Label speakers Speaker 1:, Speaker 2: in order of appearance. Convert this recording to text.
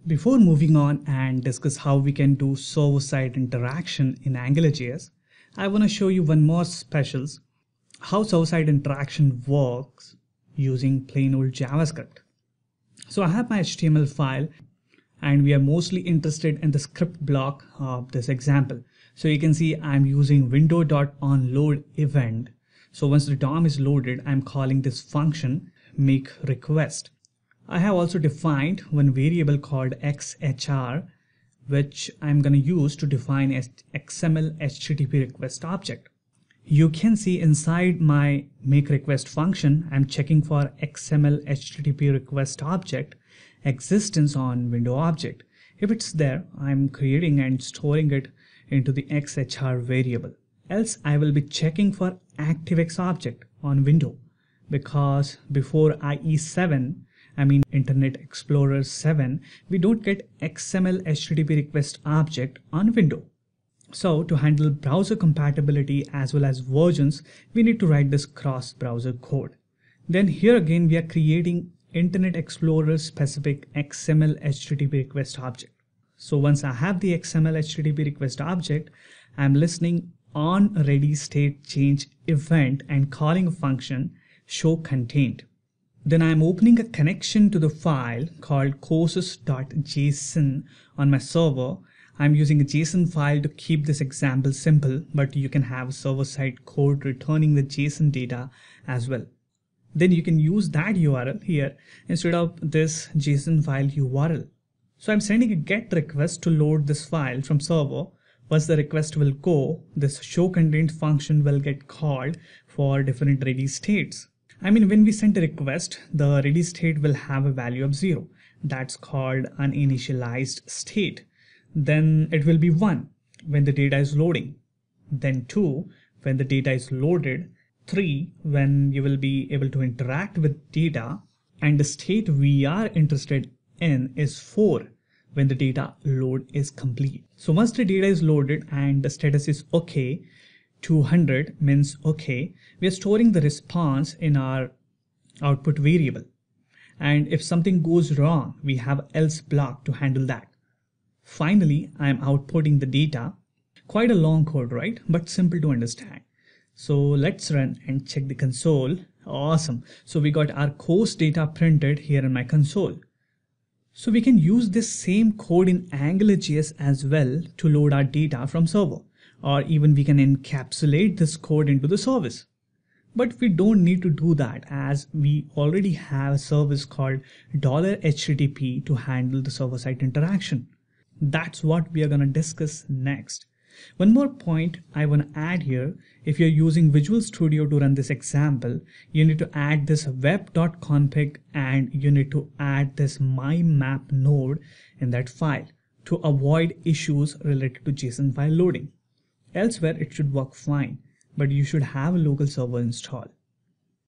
Speaker 1: Before moving on and discuss how we can do server-side interaction in AngularJS, I want to show you one more specials, how server-side interaction works using plain old JavaScript. So I have my HTML file and we are mostly interested in the script block of this example. So you can see I'm using window.onload event. So once the DOM is loaded, I'm calling this function makeRequest. I have also defined one variable called xhr, which I'm going to use to define an XML HTTP request object. You can see inside my makeRequest function, I'm checking for XML HTTP request object existence on window object. If it's there, I'm creating and storing it into the xhr variable. Else I will be checking for ActiveX object on window, because before IE7, Internet Explorer 7, we don't get XML HTTP request object on window. So to handle browser compatibility as well as versions, we need to write this cross-browser code. Then here again, we are creating Internet Explorer specific XML HTTP request object. So once I have the XML HTTP request object, I'm listening on ready state change event and calling a function show contained. Then I'm opening a connection to the file called courses.json on my server. I'm using a JSON file to keep this example simple, but you can have server-side code returning the JSON data as well. Then you can use that URL here instead of this JSON file URL. So I'm sending a GET request to load this file from server. Once the request will go, this show contained function will get called for different ready states. When we send a request, the ready state will have a value of 0. That's called uninitialized state. Then it will be 1 when the data is loading. Then 2 when the data is loaded. 3 when you will be able to interact with data. And the state we are interested in is 4 when the data load is complete. So once the data is loaded and the status is OK, 200 means OK, we are storing the response in our output variable. And if something goes wrong, we have else block to handle that. Finally, I am outputting the data. Quite a long code, right? But simple to understand. So let's run and check the console. Awesome. So we got our course data printed here in my console. So we can use this same code in AngularJS as well to load our data from server. Or even we can encapsulate this code into the service. But we don't need to do that, as we already have a service called $HTTP to handle the server-side interaction. That's what we are going to discuss next. One more point I want to add here, if you're using Visual Studio to run this example, you need to add this web.config and you need to add this mymap node in that file to avoid issues related to JSON file loading. Elsewhere, it should work fine, but you should have a local server installed.